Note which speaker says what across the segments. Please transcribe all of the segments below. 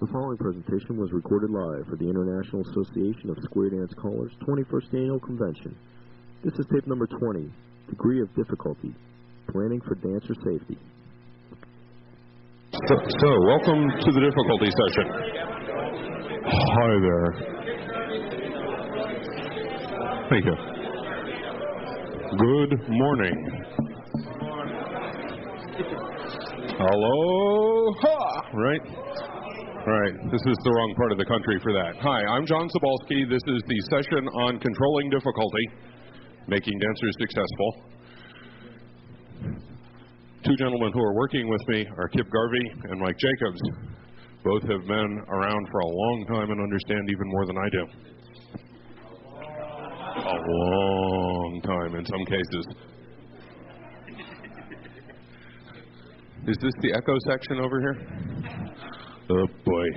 Speaker 1: The following presentation was recorded live for the International Association of Square Dance Callers 21st Annual Convention. This is tape number 20, Degree of Difficulty, Planning for Dancer Safety.
Speaker 2: So welcome to the difficulty session. Hi there. Thank you. Good morning. Aloha! Right? Right. This is the wrong part of the country for that. Hi, I'm John Sybalsky. This is the session on controlling difficulty, making dancers successful. Two gentlemen who are working with me are Kip Garvey and Mike Jacobs. Both have been around for a long time and understand even more than I do. A long time in some cases. Is this the echo section over here? Oh boy.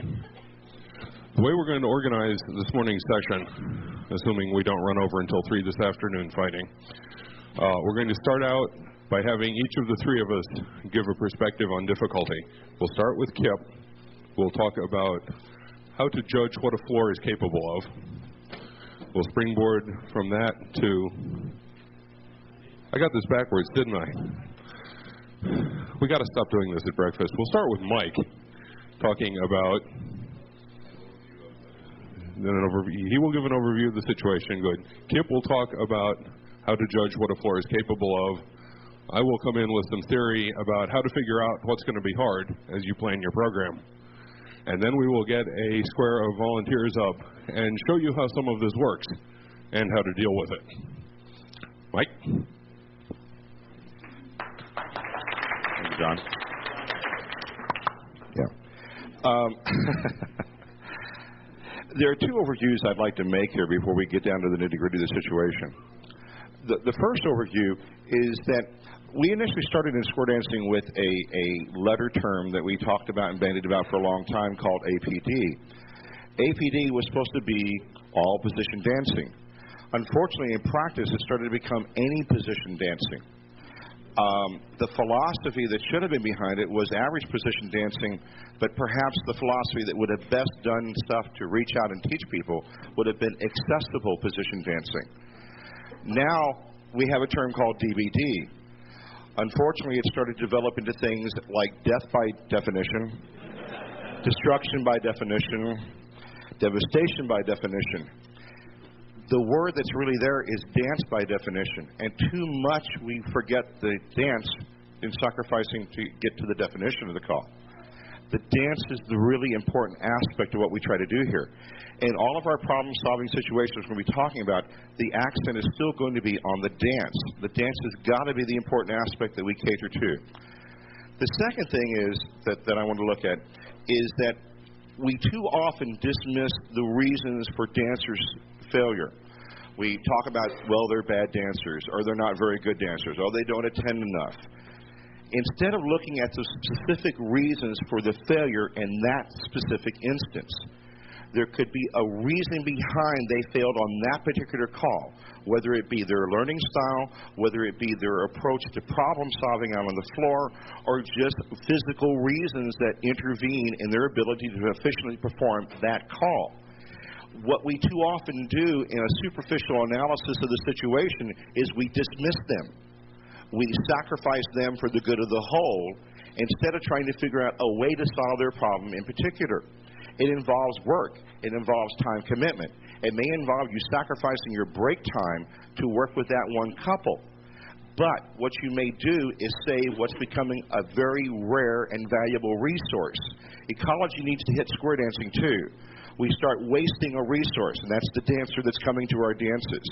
Speaker 2: The way we're going to organize this morning's session, assuming we don't run over until 3 this afternoon fighting, we're going to start out by having each of the three of us give a perspective on difficulty. We'll start with Kip. We'll talk about how to judge what a floor is capable of. We'll springboard from that to... I got this backwards, didn't I? We got to stop doing this at breakfast. We'll start with Mike, talking about an overview. He will give an overview of the situation. Good. Kip will talk about how to judge what a floor is capable of. I will come in with some theory about how to figure out what's going to be hard as you plan your program. And then we will get a square of volunteers up and show you how some of this works and how to deal with it. Mike?
Speaker 3: Thank you, John. Yeah. There are two overviews I'd like to make here before we get down to the nitty-gritty of the situation. The first overview is that we initially started in square dancing with a letter term that we talked about and bandied about for a long time called APD. APD was supposed to be all position dancing. Unfortunately, in practice, it started to become any position dancing. The philosophy that should have been behind it was average position dancing, but perhaps the philosophy that would have best done stuff to reach out and teach people would have been accessible position dancing. Now we have a term called DBD. Unfortunately, it started to develop into things like death by definition, destruction by definition, devastation by definition. The word that's really there is dance by definition, and too much we forget the dance in sacrificing to get to the definition of the call. The dance is the really important aspect of what we try to do here. In all of our problem-solving situations when we're talking about, the accent is still going to be on the dance. The dance has got to be the important aspect that we cater to. The second thing is that I want to look at is that we too often dismiss the reasons for dancers' failure. We talk about, well, they're bad dancers, or they're not very good dancers, or they don't attend enough. Instead of looking at the specific reasons for the failure in that specific instance, there could be a reason behind they failed on that particular call, whether it be their learning style, whether it be their approach to problem solving out on the floor, or just physical reasons that intervene in their ability to efficiently perform that call. What we too often do in a superficial analysis of the situation is we dismiss them. We sacrifice them for the good of the whole instead of trying to figure out a way to solve their problem in particular. It involves work. It involves time commitment. It may involve you sacrificing your break time to work with that one couple. But what you may do is save what's becoming a very rare and valuable resource. Ecology needs to hit square dancing too. We start wasting a resource, and that's the dancer that's coming to our dances.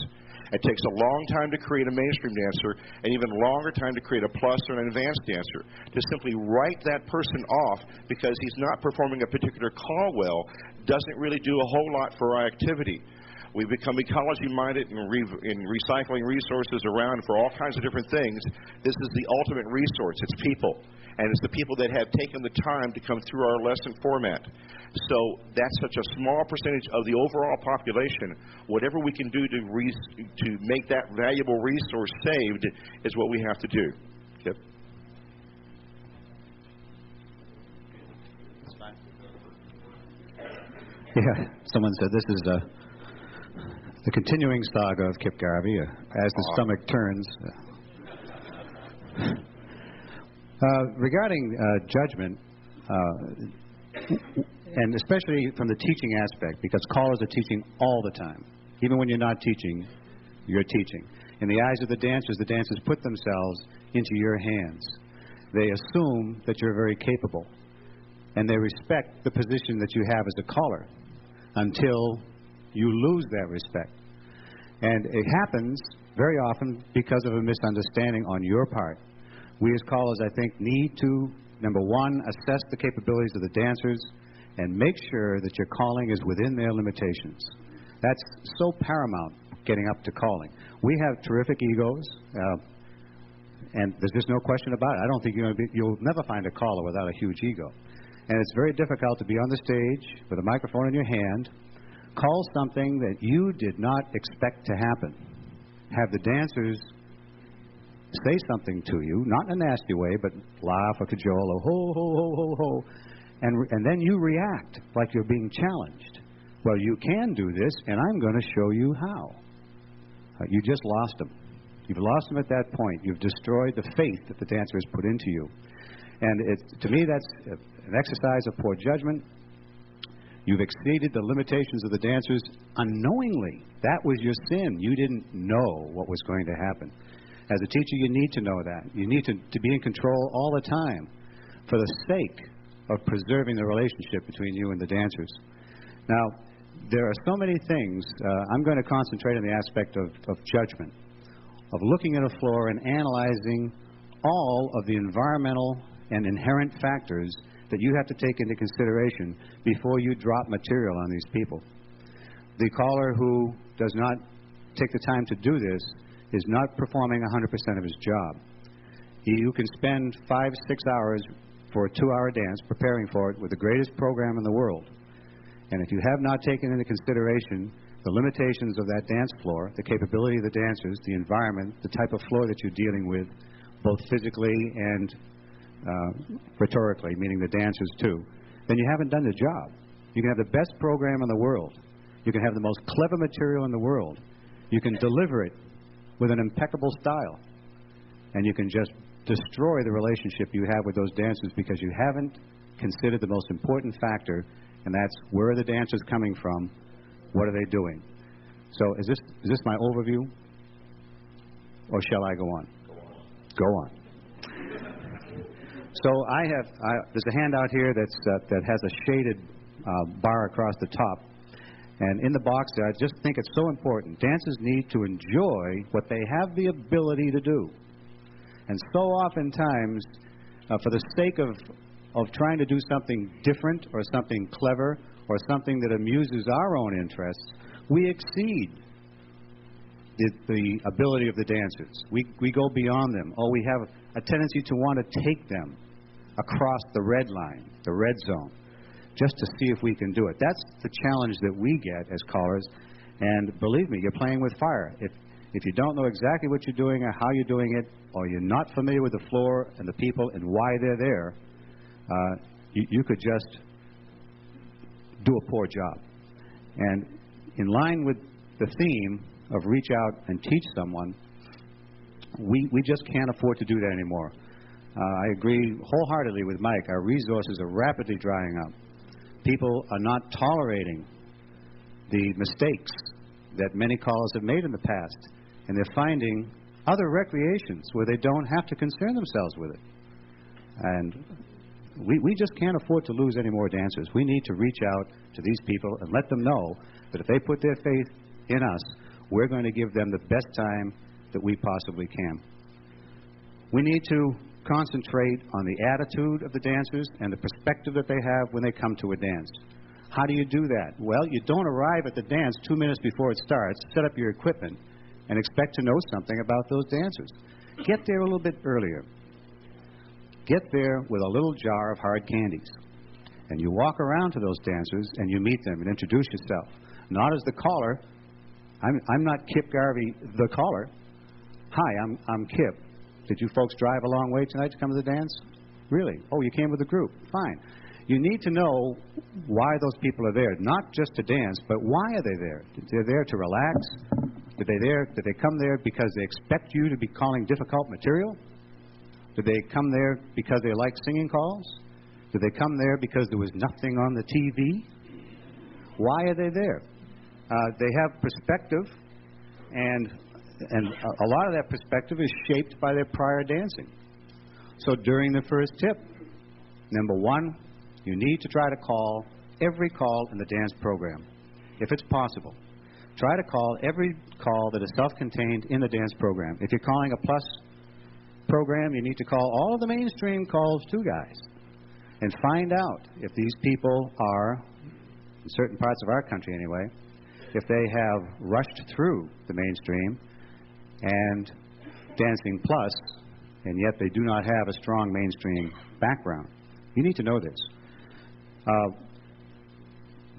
Speaker 3: It takes a long time to create a mainstream dancer, and even longer time to create a plus or an advanced dancer. To simply write that person off because he's not performing a particular call well doesn't really do a whole lot for our activity. We become ecology-minded and recycling resources around for all kinds of different things. This is the ultimate resource. It's people. And it's the people that have taken the time to come through our lesson format. So that's such a small percentage of the overall population. Whatever we can do to make that valuable resource saved is what we have to do. Kip?
Speaker 4: Yeah, someone said this is the continuing saga of Kip Garvey as the stomach turns. Regarding judgment, and especially from the teaching aspect, because callers are teaching all the time. Even when you're not teaching, you're teaching. In the eyes of the dancers put themselves into your hands. They assume that you're very capable, and they respect the position that you have as a caller until you lose that respect. And it happens very often because of a misunderstanding on your part. We as callers, I think, need to, number one, assess the capabilities of the dancers and make sure that your calling is within their limitations. That's so paramount, getting up to calling. We have terrific egos, and there's just no question about it. I don't think you'll never find a caller without a huge ego. And it's very difficult to be on the stage with a microphone in your hand, call something that you did not expect to happen, have the dancers say something to you, not in a nasty way, but laugh or cajole or ho, ho, ho, ho, ho, and then you react like you're being challenged. Well, you can do this, and I'm going to show you how. You just lost them. You've lost them at that point. You've destroyed the faith that the dancer has put into you. And to me, that's an exercise of poor judgment. You've exceeded the limitations of the dancers unknowingly. That was your sin. You didn't know what was going to happen. As a teacher, you need to know that. You need to be in control all the time for the sake of preserving the relationship between you and the dancers. Now, there are so many things. I'm going to concentrate on the aspect of judgment, of looking at a floor and analyzing all of the environmental and inherent factors that you have to take into consideration before you drop material on these people. The caller who does not take the time to do this is not performing 100% of his job. You can spend 5-6 hours for a 2-hour dance preparing for it with the greatest program in the world. And if you have not taken into consideration the limitations of that dance floor, the capability of the dancers, the environment, the type of floor that you're dealing with, both physically and rhetorically, meaning the dancers too, then you haven't done the job. You can have the best program in the world. You can have the most clever material in the world. You can deliver it with an impeccable style. And you can just destroy the relationship you have with those dancers because you haven't considered the most important factor, and that's where are the dancers coming from, what are they doing. So is this my overview? Or shall I go on? Go on. So there's a handout here that has a shaded bar across the top. And in the box there, I just think it's so important. Dancers need to enjoy what they have the ability to do. And so oftentimes, for the sake of trying to do something different or something clever or something that amuses our own interests, we exceed the ability of the dancers. We go beyond them. Oh, we have a tendency to want to take them across the red line, the red zone, just to see if we can do it. That's the challenge that we get as callers. And believe me, you're playing with fire. If you don't know exactly what you're doing or how you're doing it, or you're not familiar with the floor and the people and why they're there, you could just do a poor job. And in line with the theme of reach out and teach someone, we just can't afford to do that anymore. I agree wholeheartedly with Mike. Our resources are rapidly drying up. People are not tolerating the mistakes that many callers have made in the past, and they're finding other recreations where they don't have to concern themselves with it. And we just can't afford to lose any more dancers. We need to reach out to these people and let them know that if they put their faith in us, we're going to give them the best time that we possibly can. We need to concentrate on the attitude of the dancers and the perspective that they have when they come to a dance. How do you do that? Well, you don't arrive at the dance 2 minutes before it starts, set up your equipment, and expect to know something about those dancers. Get there a little bit earlier. Get there with a little jar of hard candies. And you walk around to those dancers and you meet them and introduce yourself. Not as the caller. I'm not Kip Garvey, the caller. Hi, I'm Kip. Did you folks drive a long way tonight to come to the dance? Really? Oh, you came with a group. Fine. you need to know why those people are there, not just to dance, but why are they there? They're there to relax. Did they come there because they expect you to be calling difficult material? Did they come there because they like singing calls? Did they come there because there was nothing on the TV? Why are they there? They have perspective, and a lot of that perspective is shaped by their prior dancing. So during the first tip, number one, you need to try to call every call in the dance program, if it's possible. Try to call every call that is self-contained in the dance program. If you're calling a plus program, you need to call all of the mainstream calls too, guys, and find out if these people are, in certain parts of our country anyway, if they have rushed through the mainstream and dancing plus, and yet they do not have a strong mainstream background. You need to know this.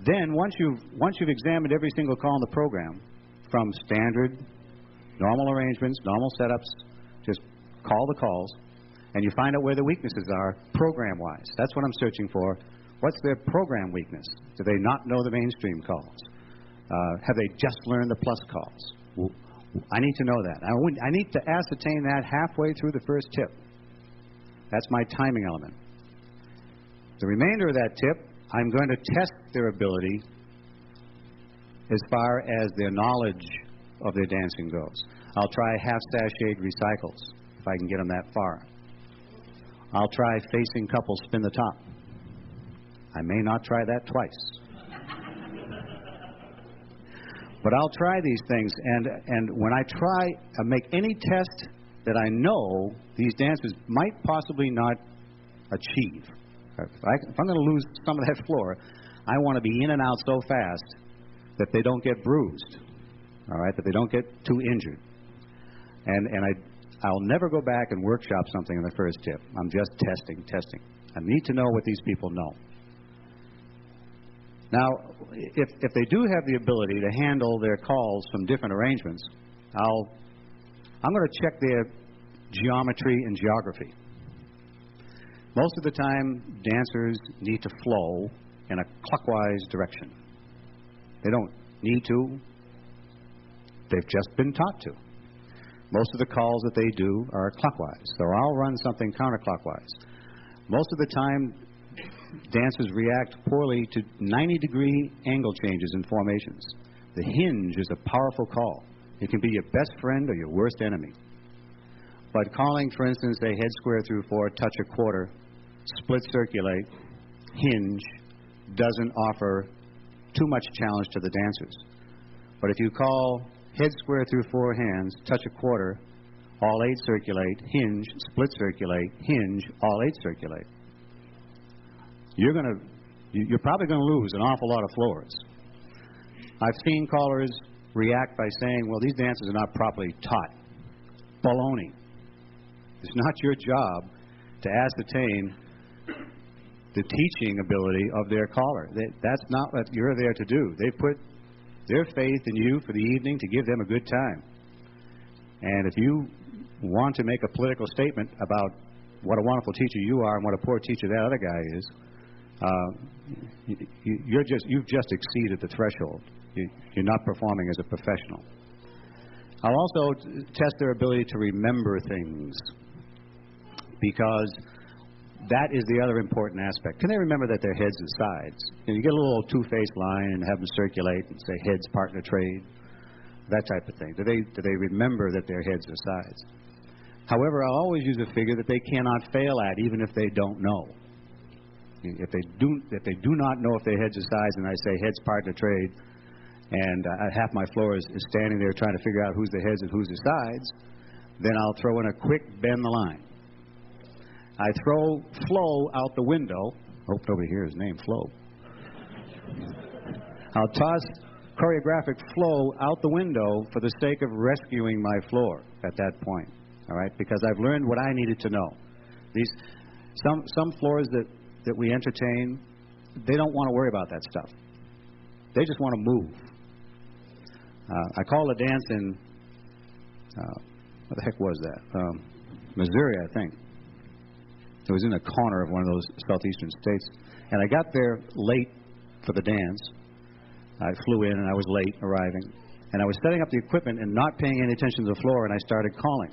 Speaker 4: Then, once you've examined every single call in the program, from standard, normal arrangements, normal setups, just call the calls, and you find out where the weaknesses are program-wise. That's what I'm searching for. What's their program weakness? Do they not know the mainstream calls? Have they just learned the plus calls? I need to know that. I need to ascertain that halfway through the first tip. That's my timing element. The remainder of that tip, I'm going to test their ability as far as their knowledge of their dancing goes. I'll try half-sashayed recycles, if I can get them that far. I'll try facing couples spin the top. I may not try that twice. But I'll try these things, and when I try make any test that I know these dancers might possibly not achieve, if I'm going to lose some of that floor, I want to be in and out so fast that they don't get bruised, all right, that they don't get too injured. And I'll never go back and workshop something in the first tip. I'm just testing. I need to know what these people know. Now, if they do have the ability to handle their calls from different arrangements, I'm going to check their geometry and geography. Most of the time, dancers need to flow in a clockwise direction. They don't need to. They've just been taught to. Most of the calls that they do are clockwise, so I'll run something counterclockwise. Most of the time, dancers react poorly to 90-degree angle changes in formations. The hinge is a powerful call. It can be your best friend or your worst enemy. But calling, for instance, a head square through 4, touch a quarter, split circulate, hinge, doesn't offer too much challenge to the dancers. But if you call head square through 4 hands, touch a quarter, all 8 circulate, hinge, split circulate, hinge, all 8 circulate, you're probably going to lose an awful lot of floors. I've seen callers react by saying, well, these dancers are not properly taught. Baloney. It's not your job to ascertain the teaching ability of their caller. That's not what you're there to do. They put their faith in you for the evening to give them a good time. And if you want to make a political statement about what a wonderful teacher you are and what a poor teacher that other guy is, you've just exceeded the threshold. You're not performing as a professional. I'll also test their ability to remember things, because that is the other important aspect. Can they remember that their heads and sides? You get a little two-faced line and have them circulate and say heads, partner, trade, that type of thing. Do they remember that their heads are sides? However, I'll always use a figure that they cannot fail at, even if they don't know. If they do not know if their heads are sides, and I say heads, partner, trade, and half my floor is standing there trying to figure out who's the heads and who's the sides, then I'll throw in a quick bend the line. I throw flow out the window. Hope nobody hears his name, flow. I'll toss choreographic flow out the window for the sake of rescuing my floor at that point, all right? Because I've learned what I needed to know. Some floors that we entertain, they don't want to worry about that stuff. They just want to move. I called a dance in, what the heck was that? Missouri, I think. It was in a corner of one of those southeastern states. And I got there late for the dance. I flew in and I was late arriving. And I was setting up the equipment and not paying any attention to the floor, and I started calling.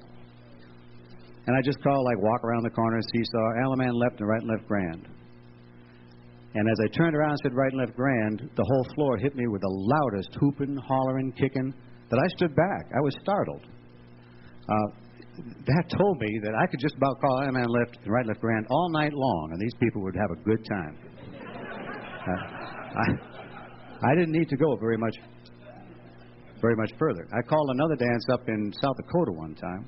Speaker 4: And I just called, like, walk around the corner, seesaw, Alaman left and right and left grand. And as I turned around and said right and left grand, the whole floor hit me with the loudest hooping, hollering, kicking, that I stood back. I was startled. That told me that I could just about call Alaman left and right and left grand all night long, and these people would have a good time. I didn't need to go very much further. I called another dance up in South Dakota one time.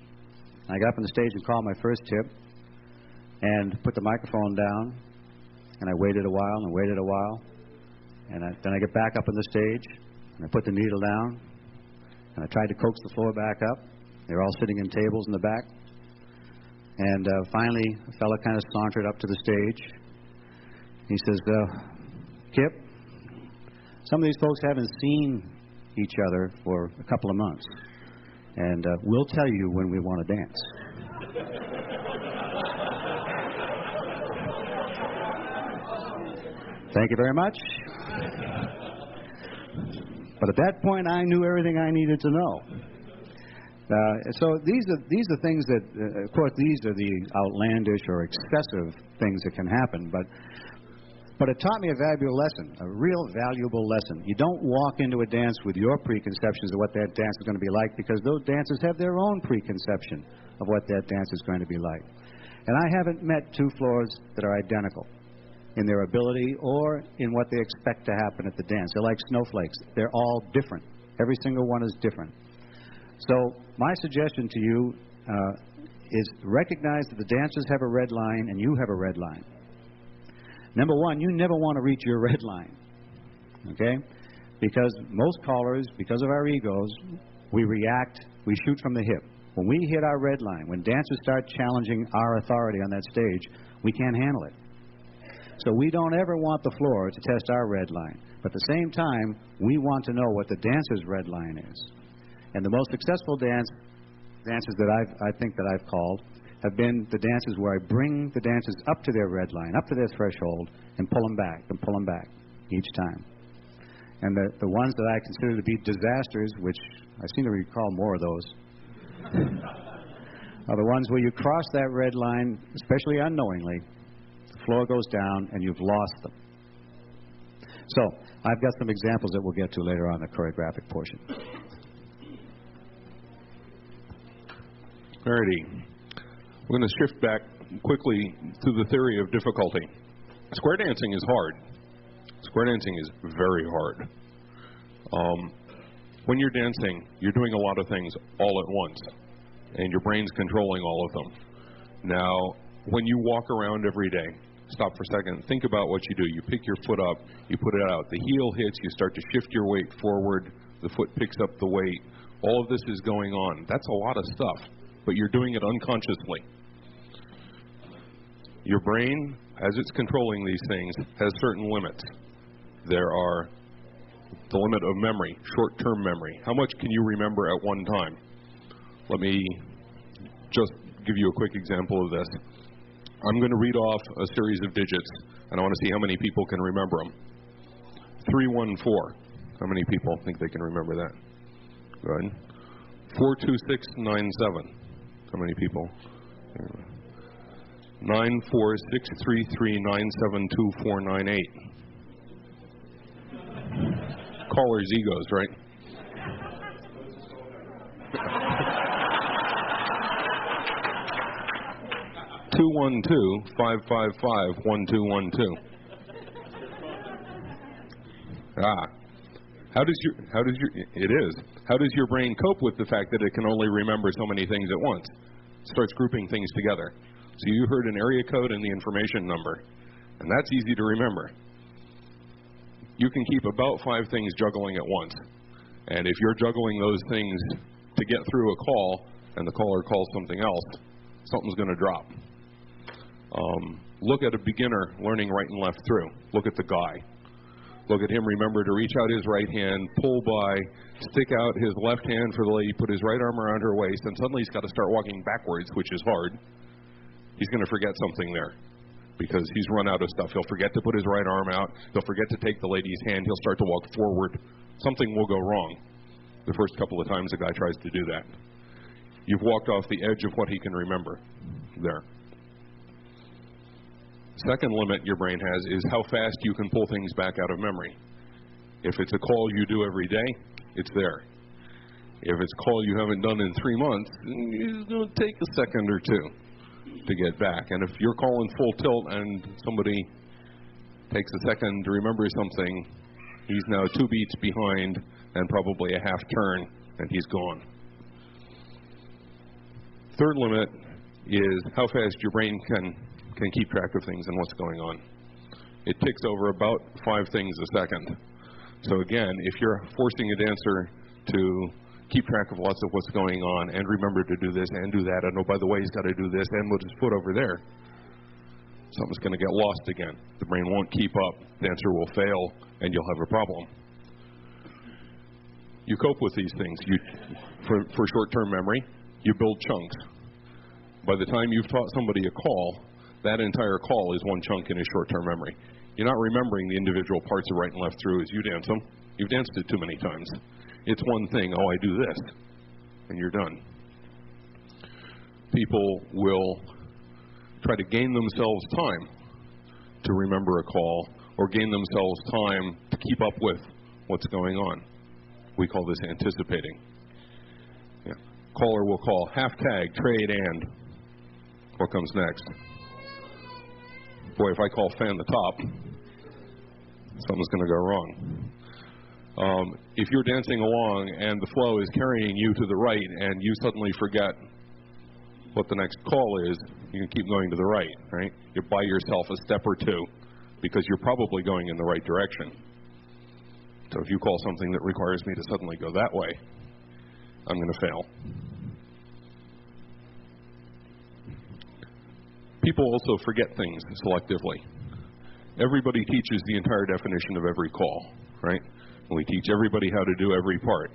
Speaker 4: I got up on the stage and called my first tip and put the microphone down, and I waited a while and waited a while, and then I get back up on the stage and I put the needle down and I tried to coax the floor back up. They were all sitting in tables in the back, and finally a fella kind of sauntered up to the stage. He says, Kip, some of these folks haven't seen each other for a couple of months, and we'll tell you when we want to dance. Thank you very much. But at that point, I knew everything I needed to know. So these are things that, of course, these are the outlandish or excessive things that can happen, but it taught me a valuable lesson, a real valuable lesson. You don't walk into a dance with your preconceptions of what that dance is going to be like, because those dancers have their own preconception of what that dance is going to be like. And I haven't met two floors that are identical in their ability or in what they expect to happen at the dance. They're like snowflakes. They're all different. Every single one is different. So my suggestion to you is recognize that the dancers have a red line and you have a red line. Number one, you never want to reach your red line, okay? Because most callers, because of our egos, we react, we shoot from the hip. When we hit our red line, when dancers start challenging our authority on that stage, we can't handle it. So we don't ever want the floor to test our red line. But at the same time, we want to know what the dancer's red line is. And the most successful dances that I think that I've called have been the dances where I bring the dancers up to their red line, up to their threshold, and pull them back each time. And the ones that I consider to be disasters, which I seem to recall more of those, are the ones where you cross that red line, especially unknowingly, the floor goes down, and you've lost them. So I've got some examples that we'll get to later on in the choreographic portion.
Speaker 2: Alrighty. We're going to shift back quickly to the theory of difficulty. Square dancing is hard. Square dancing is very hard. When you're dancing, you're doing a lot of things all at once, and your brain's controlling all of them. Now, when you walk around every day, stop for a second, think about what you do. You pick your foot up, you put it out. The heel hits, you start to shift your weight forward, the foot picks up the weight. All of this is going on. That's a lot of stuff, but you're doing it unconsciously. Your brain, as it's controlling these things, has certain limits. There are the limit of memory, short-term memory. How much can you remember at one time? Let me just give you a quick example of this. I'm going to read off a series of digits, and I want to see how many people can remember them. 314. How many people think they can remember that? Good. 42697. How many people? 94633972498. Callers' egos, right? Two 555-1212. How does your brain cope with the fact that it can only remember so many things at once? It starts grouping things together. So you heard an area code and the information number, and that's easy to remember. You can keep about 5 things juggling at once, and if you're juggling those things to get through a call and the caller calls something else, something's going to drop. Look at a beginner learning right and left through. Look at the guy. Look at him remember to reach out his right hand, pull by, stick out his left hand for the lady, put his right arm around her waist, and suddenly he's got to start walking backwards, which is hard. he's going to forget something there because he's run out of stuff. He'll forget to put his right arm out. He'll forget to take the lady's hand. He'll start to walk forward. Something will go wrong the first couple of times a guy tries to do that. You've walked off the edge of what he can remember there. Second limit your brain has is how fast you can pull things back out of memory. If it's a call you do every day, it's there. If it's a call you haven't done in 3 months, it's going to take a second or two to get back. And if you're calling full tilt and somebody takes a second to remember something, he's now 2 beats behind and probably a half turn, and he's gone. Third limit is how fast your brain can keep track of things and what's going on. It ticks over about 5 things a second. So again, if you're forcing a dancer to keep track of lots of what's going on and remember to do this and do that, and oh, by the way, he's got to do this and put his foot over there, something's going to get lost again. The brain won't keep up, the dancer will fail, and you'll have a problem. You cope with these things. For short-term memory, you build chunks. By the time you've taught somebody a call, that entire call is one chunk in his short-term memory. You're not remembering the individual parts of right and left through as you dance them. You've danced it too many times. It's one thing, oh, I do this, and you're done. People will try to gain themselves time to remember a call or gain themselves time to keep up with what's going on. We call this anticipating. Yeah. Caller will call, half tag, trade, and. What comes next? Boy, if I call fan the top, something's going to go wrong. If you're dancing along and the flow is carrying you to the right and you suddenly forget what the next call is, you can keep going to the right, right? You buy yourself a step or two because you're probably going in the right direction. So if you call something that requires me to suddenly go that way, I'm going to fail. People also forget things selectively. Everybody teaches the entire definition of every call, right? We teach everybody how to do every part.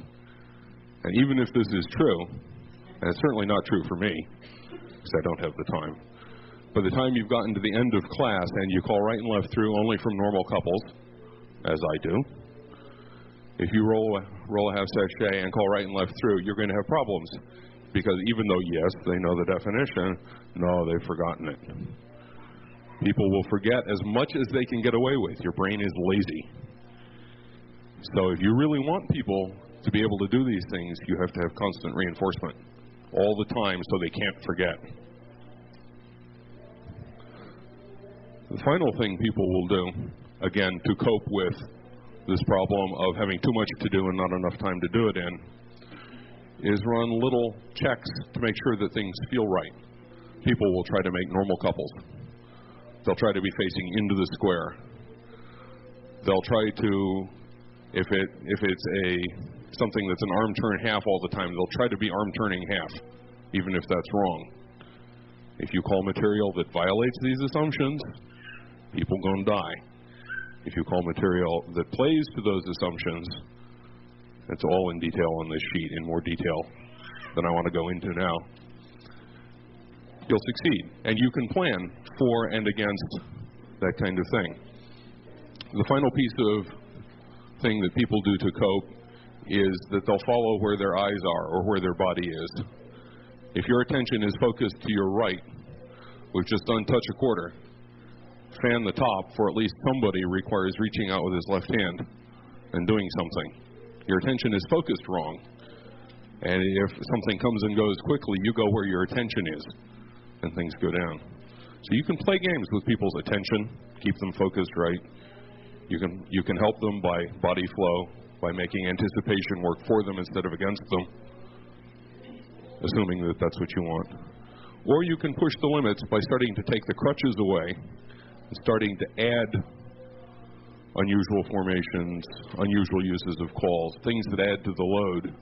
Speaker 2: And even if this is true, and it's certainly not true for me, because I don't have the time, by the time you've gotten to the end of class and you call right and left through only from normal couples, as I do, if you roll a half sachet and call right and left through, you're going to have problems. Because even though, yes, they know the definition, no, they've forgotten it. People will forget as much as they can get away with. Your brain is lazy. So if you really want people to be able to do these things, you have to have constant reinforcement all the time so they can't forget. The final thing people will do, again, to cope with this problem of having too much to do and not enough time to do it in, is run little checks to make sure that things feel right. People will try to make normal couples. They'll try to be facing into the square. They'll try to, if it's something that's an arm turn half all the time, they'll try to be arm turning half, even if that's wrong. If you call material that violates these assumptions, people gonna die. If you call material that plays to those assumptions, it's all in detail on this sheet, in more detail than I want to go into now, you'll succeed. And you can plan for and against that kind of thing. The final piece of thing that people do to cope is that they'll follow where their eyes are or where their body is. If your attention is focused to your right, we've just done touch a quarter. Fan the top for at least somebody requires reaching out with his left hand and doing something. Your attention is focused wrong. And if something comes and goes quickly, you go where your attention is, and things go down. So you can play games with people's attention, keep them focused right. You can help them by body flow, by making anticipation work for them instead of against them, assuming that that's what you want. Or you can push the limits by starting to take the crutches away and starting to add unusual formations, unusual uses of calls, things that add to the load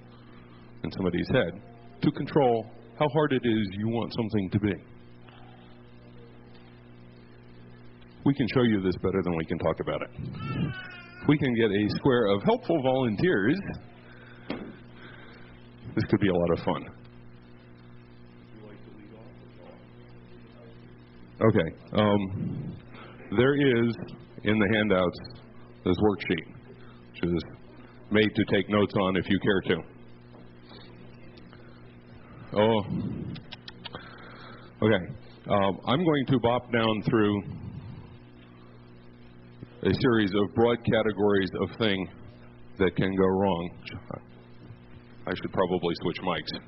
Speaker 2: in somebody's head to control how hard it is you want something to be. We can show you this better than we can talk about it. If we can get a square of helpful volunteers, this could be a lot of fun. Okay. There is in the handouts this worksheet, which is made to take notes on if you care to. Oh. Okay. I'm going to bop down through a series of broad categories of things that can go wrong. I should probably switch mics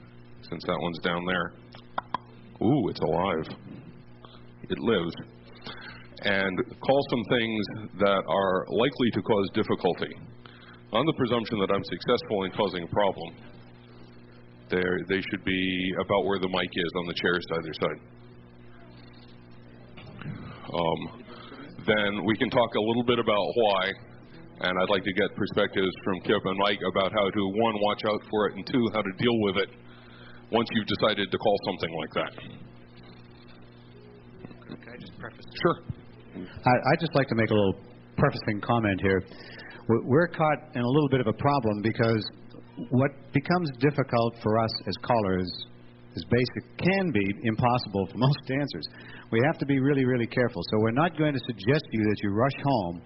Speaker 2: since that one's down there. Ooh, it's alive. It lives. And call some things that are likely to cause difficulty. On the presumption that I'm successful in causing a problem, they should be about where the mic is on the chairs either side. Then we can talk a little bit about why, and I'd like to get perspectives from Kip and Mike about how to, one, watch out for it, and two, how to deal with it once you've decided to call something like that.
Speaker 4: Can I just preface?
Speaker 2: Sure.
Speaker 4: I'd just like to make a little prefacing comment here. We're caught in a little bit of a problem because what becomes difficult for us as callers can be impossible for most dancers. We have to be really, really careful. So we're not going to suggest to you that you rush home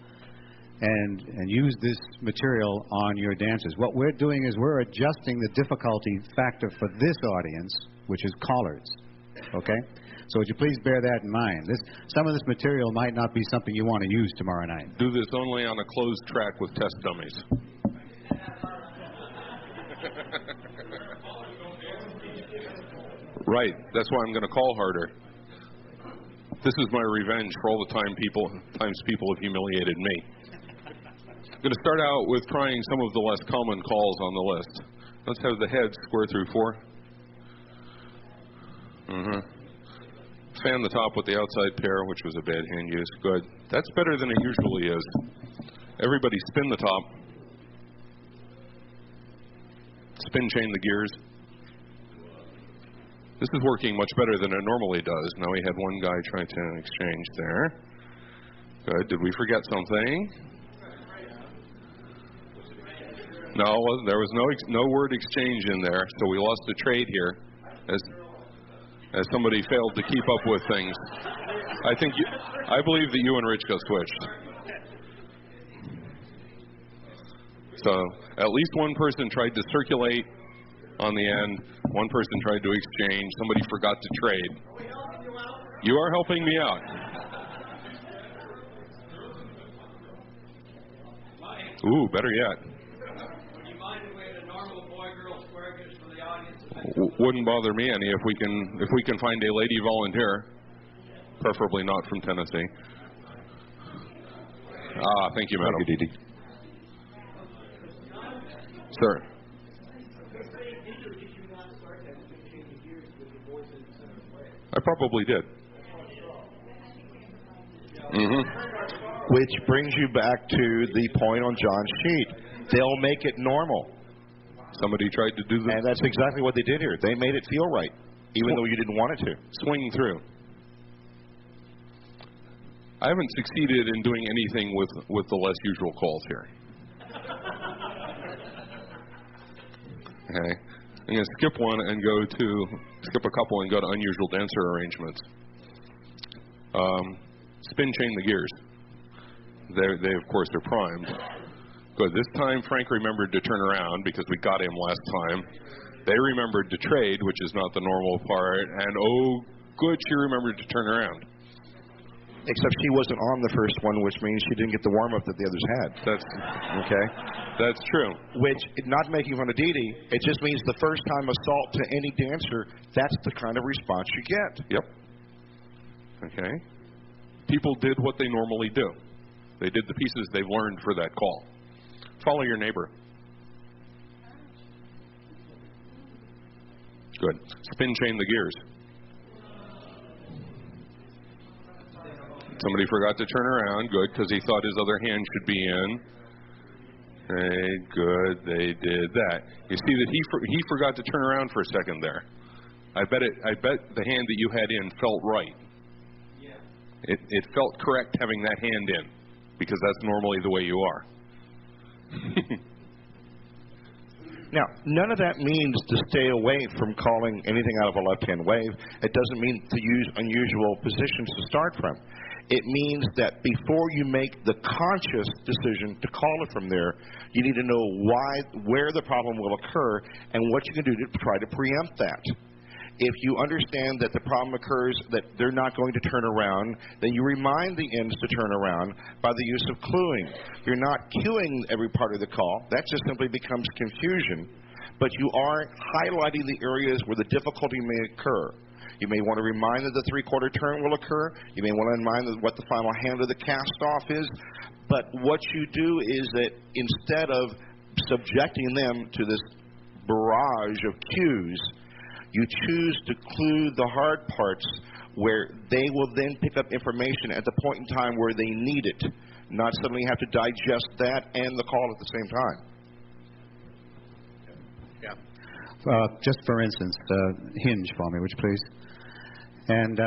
Speaker 4: and use this material on your dancers. What we're doing is we're adjusting the difficulty factor for this audience, which is callers. Okay? So would you please bear that in mind? Some of this material might not be something you want to use tomorrow night.
Speaker 2: Do this only on a closed track with test dummies. Right. That's why I'm going to call harder. This is my revenge for all the times people have humiliated me. I'm going to start out with trying some of the less common calls on the list. Let's have the head square through 4. Fan the top with the outside pair, which was a bad hand use. Good. That's better than it usually is. Everybody spin the top. Spin chain the gears. This is working much better than it normally does. Now we had one guy try to exchange there. Good. Did we forget something? No, there was no word exchange in there, so we lost the trade here as somebody failed to keep up with things. I believe that you and Rich got switched. So at least one person tried to circulate on the end. One person tried to exchange. Somebody forgot to trade. You are helping me out. Ooh, better yet. Wouldn't bother me any if we can find a lady volunteer, preferably not from Tennessee. Thank you, madam.
Speaker 3: Thank you, Dee Dee.
Speaker 2: Sir. I probably did.
Speaker 3: Which brings you back to the point on John's sheet. They'll make it normal.
Speaker 2: Somebody tried to do this.
Speaker 3: And that's exactly what they did here. They made it feel right, even though you didn't want it to.
Speaker 2: Swing through. I haven't succeeded in doing anything with the less usual calls here. Okay. I'm going to skip a couple and go to unusual dancer arrangements. Spin chain the gears. They of course are primed. Good. This time Frank remembered to turn around because we got him last time. They remembered to trade, which is not the normal part, and oh good, she remembered to turn around.
Speaker 3: Except she wasn't on the first one, which means she didn't get the warm-up that the others had.
Speaker 2: That's true.
Speaker 3: Which, not making fun of Dee Dee, it just means the first time assault to any dancer, that's the kind of response you get.
Speaker 2: Yep. Okay. People did what they normally do. They did the pieces they've learned for that call. Follow your neighbor. Good. Spin chain the gears. Somebody forgot to turn around. Good, because he thought his other hand should be in. Okay, good. They did that. You see that he forgot to turn around for a second there. I bet the hand that you had in felt right. Yeah. It felt correct having that hand in, because that's normally the way you are.
Speaker 3: Now, none of that means to stay away from calling anything out of a left-hand wave. It doesn't mean to use unusual positions to start from. It means that before you make the conscious decision to call it from there, you need to know where the problem will occur, and what you can do to try to preempt that. If you understand that the problem occurs, that they're not going to turn around, then you remind the ends to turn around by the use of cluing. You're not cueing every part of the call. That just simply becomes confusion. But you are highlighting the areas where the difficulty may occur. You may want to remind that the three-quarter turn will occur. You may want to remind what the final hand of the cast-off is. But what you do is that instead of subjecting them to this barrage of cues, you choose to clue the hard parts where they will then pick up information at the point in time where they need it, not suddenly have to digest that and the call at the same time.
Speaker 4: Just for instance, hinge for me, would you please? And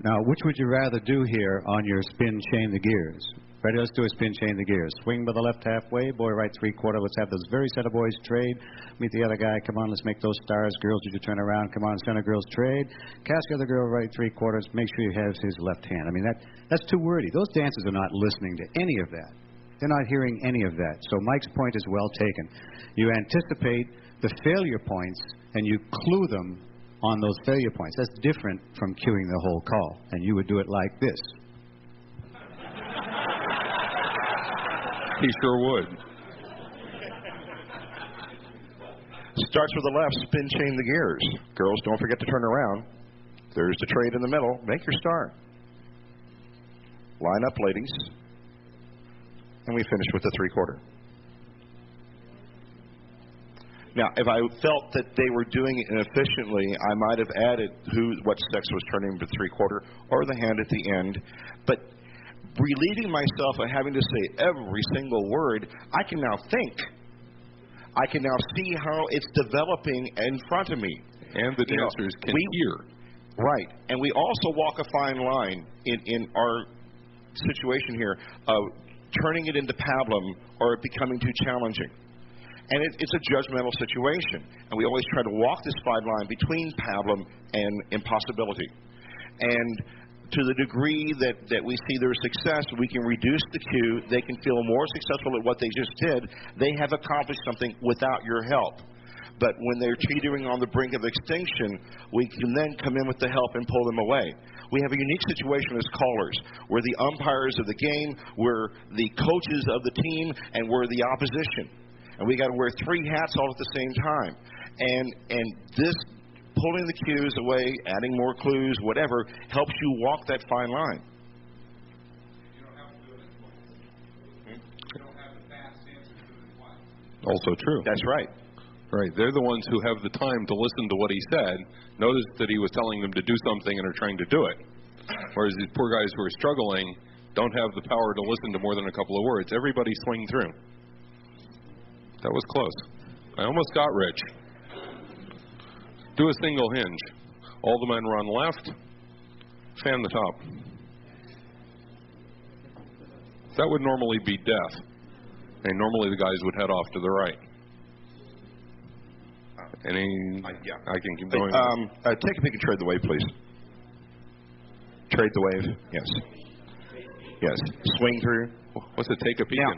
Speaker 4: now, which would you rather do here on your spin chain the gears? Ready? Let's do a spin chain the gears. Swing by the left halfway, boy right three-quarter. Let's have those very set of boys trade. Meet the other guy. Come on, let's make those stars. Girls, did you turn around? Come on, center girls trade. Cast the other girl right three-quarters. Make sure he has his left hand. I mean, that's too wordy. Those dancers are not listening to any of that. They're not hearing any of that. So Mike's point is well taken. You anticipate the failure points, and you clue them on those failure points. That's different from cueing the whole call. And you would do it like this.
Speaker 2: He sure would.
Speaker 3: Starts with the left, spin chain the gears. Girls, don't forget to turn around. There's the trade in the middle. Make your star. Line up, ladies. And we finish with the three-quarter. Now, if I felt that they were doing it inefficiently, I might have added what sex was turning to three-quarter or the hand at the end. But relieving myself of having to say every single word, I can now think. I can now see how it's developing in front of me.
Speaker 2: And the dancers can hear.
Speaker 3: Right. And we also walk a fine line in our situation here of turning it into pablum or it becoming too challenging. And it's a judgmental situation. And we always try to walk this fine line between pablum and impossibility. And to the degree that we see their success, we can reduce the cue. They can feel more successful at what they just did. They have accomplished something without your help. But when they're teetering on the brink of extinction, we can then come in with the help and pull them away. We have a unique situation as callers. We're the umpires of the game, we're the coaches of the team, and we're the opposition. And we got to wear three hats all at the same time. And this pulling the cues away, adding more clues, whatever, helps you walk that fine line.
Speaker 5: You don't have to do it at once. You don't have the fast answers to it once.
Speaker 2: Also true.
Speaker 3: That's right.
Speaker 2: Right. They're the ones who have the time to listen to what he said, notice that he was telling them to do something and are trying to do it. Whereas these poor guys who are struggling don't have the power to listen to more than a couple of words. Everybody swing through. That was close. I almost got Rich. Do a single hinge. All the men run left. Fan the top. That would normally be death. And normally the guys would head off to the right. I can keep going.
Speaker 3: Take a peek and trade the wave, please. Trade the wave. Yes. Yes. Swing through.
Speaker 2: What's it? Take a peek.
Speaker 3: Now,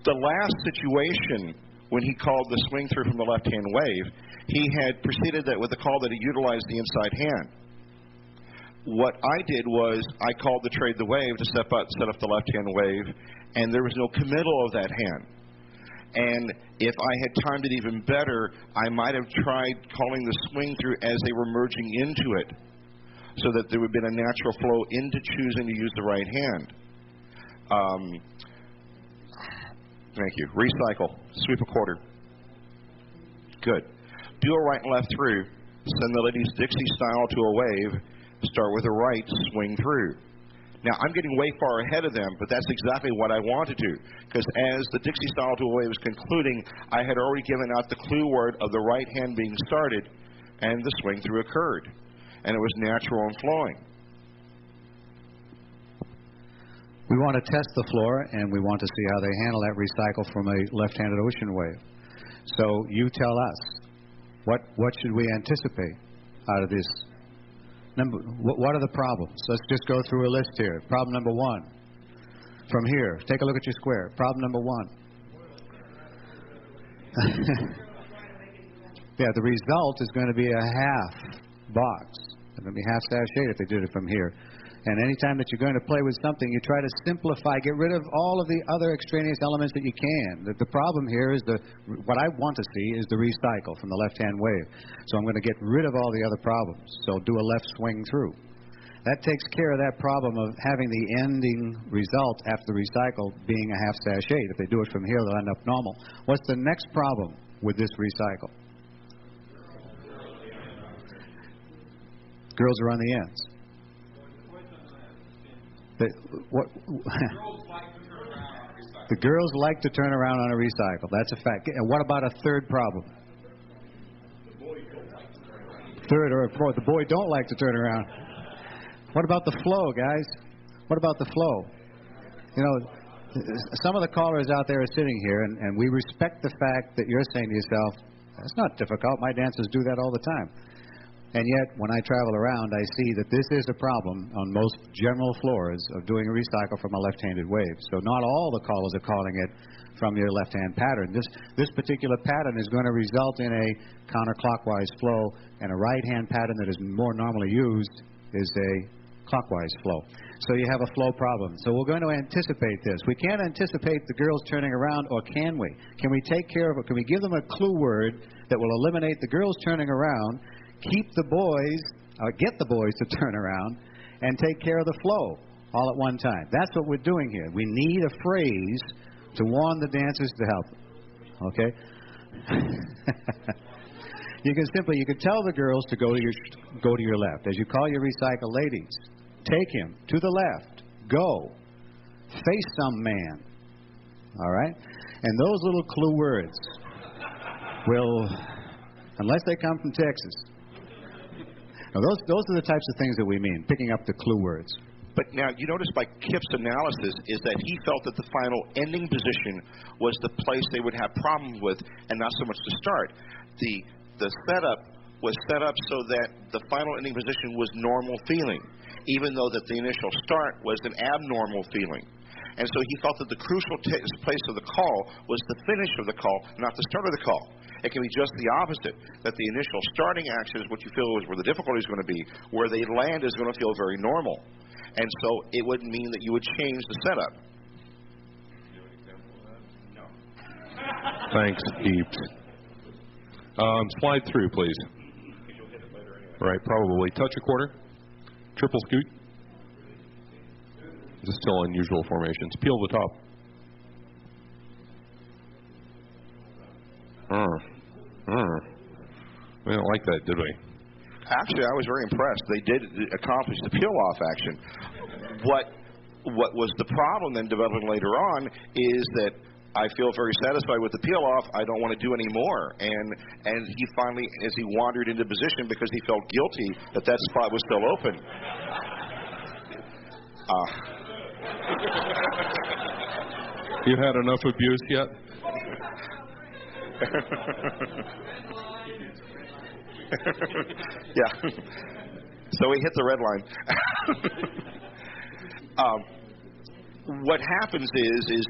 Speaker 3: the last situation when he called the swing through from the left-hand wave, he had preceded that with a call that he utilized the inside hand. What I did was I called the trade the wave to set up the left-hand wave, and there was no committal of that hand. And if I had timed it even better, I might have tried calling the swing through as they were merging into it, so that there would have been a natural flow into choosing to use the right hand. Thank you. Recycle. Sweep a quarter. Good. Do a right and left through. Send the ladies Dixie style to a wave. Start with a right, swing through. Now, I'm getting way far ahead of them, but that's exactly what I want to do. Because as the Dixie style to a wave was concluding, I had already given out the clue word of the right hand being started, and the swing through occurred. And it was natural and flowing.
Speaker 4: We want to test the floor, and we want to see how they handle that recycle from a left-handed ocean wave. So you tell us, what should we anticipate out of this? What are the problems? Let's just go through a list here. Problem number 1. From here, take a look at your square. Problem number 1. Yeah, the result is going to be a half box. It's going to be half sashayed if they did it from here. And anytime that you're going to play with something, you try to simplify, get rid of all of the other extraneous elements that you can. The problem here is what I want to see is the recycle from the left-hand wave. So I'm going to get rid of all the other problems. So do a left swing through. That takes care of that problem of having the ending result after the recycle being a half sashayed. If they do it from here, they'll end up normal. What's the next problem with this recycle? Girls are on the ends. The girls like to turn around on a recycle. That's a fact. And what about a third problem? Third or fourth, the boy don't like to turn around. What about the flow, guys? What about the flow? You know, some of the callers out there are sitting here, and we respect the fact that you're saying to yourself, that's not difficult. My dancers do that all the time. And yet, when I travel around, I see that this is a problem on most general floors of doing a recycle from a left-handed wave. So not all the callers are calling it from your left-hand pattern. This particular pattern is going to result in a counterclockwise flow, and a right-hand pattern that is more normally used is a clockwise flow. So you have a flow problem. So we're going to anticipate this. We can't anticipate the girls turning around, or can we? Can we take care of it? Can we give them a clue word that will eliminate the girls turning around, keep the boys, get the boys to turn around, and take care of the flow all at one time? That's what we're doing here. We need a phrase to warn the dancers to help. Okay? You can tell the girls to go to your left. As you call your recycle ladies, take him to the left. Go. Face some man. All right? And those little clue words will, unless they come from Texas. Now, those are the types of things that we mean, picking up the clue words.
Speaker 3: But now, you notice by Kip's analysis is that he felt that the final ending position was the place they would have problems with, and not so much the start. The setup was set up so that the final ending position was normal feeling, even though that the initial start was an abnormal feeling. And so he felt that the crucial place of the call was the finish of the call, not the start of the call. It can be just the opposite, that the initial starting action is what you feel is where the difficulty is going to be. Where they land is going to feel very normal. And so it would mean that you would change the setup. No.
Speaker 2: Thanks, Eeps. Slide through, please. Right, probably. Touch a quarter. Triple scoot. This is still unusual formations. Peel the top. We don't like that, did we?
Speaker 3: Actually, I was very impressed. They did accomplish the peel-off action. What was the problem then developing later on is that I feel very satisfied with the peel-off. I don't want to do any more. And he finally, as he wandered into position because he felt guilty that spot was still open.
Speaker 2: You had enough abuse yet?
Speaker 3: Yeah. So he hit the red line. What happens is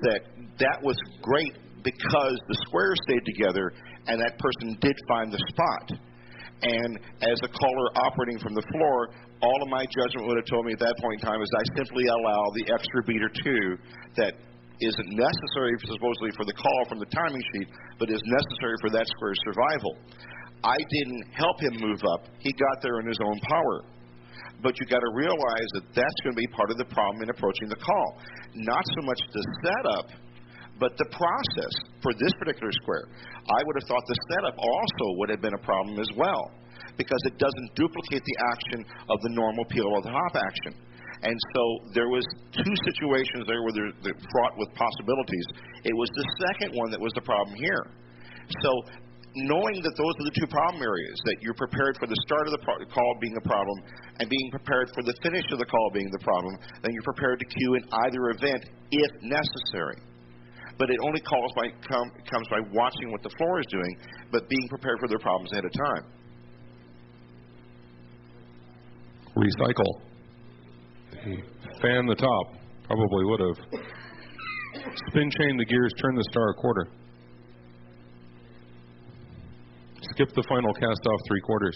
Speaker 3: that was great because the squares stayed together and that person did find the spot. And as a caller operating from the floor, all of my judgment would have told me at that point in time is I simply allow the extra beat or two that isn't necessary supposedly for the call from the timing sheet, but is necessary for that square's survival. I didn't help him move up. He got there in his own power. But you got to realize that that's going to be part of the problem in approaching the call. Not so much the setup, but the process for this particular square. I would have thought the setup also would have been a problem as well, because it doesn't duplicate the action of the normal peel of the hop action. And so there was two situations there where they're fraught with possibilities. It was the second one that was the problem here. So knowing that those are the two problem areas, that you're prepared for the start of the call being the problem and being prepared for the finish of the call being the problem, then you're prepared to cue in either event if necessary. but it only comes by watching what the floor is doing, but being prepared for their problems ahead of time.
Speaker 2: Recycle. Fan the top. Probably would have. Spin chain the gears, turn the star a quarter. Skip the final cast off 3/4.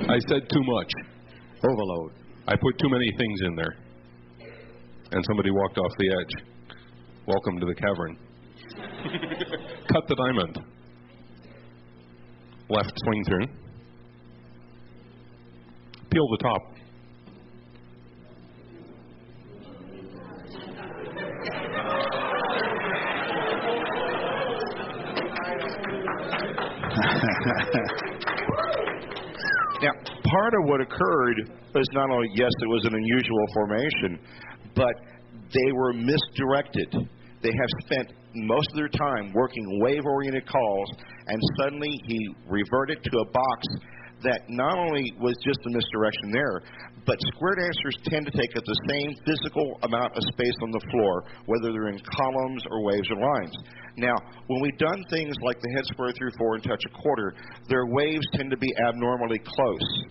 Speaker 2: I said too much.
Speaker 4: Overload.
Speaker 2: I put too many things in there. And somebody walked off the edge. Welcome to the cavern. Cut the diamond. Left swing through. Peel the top.
Speaker 3: Now, part of what occurred was not only, yes, it was an unusual formation, but they were misdirected. They have spent most of their time working wave-oriented calls, and suddenly he reverted to a box that not only was just a misdirection there, but square dancers tend to take up the same physical amount of space on the floor, whether they're in columns or waves or lines. Now, when we've done things like the head square through 4 and touch a quarter, their waves tend to be abnormally close.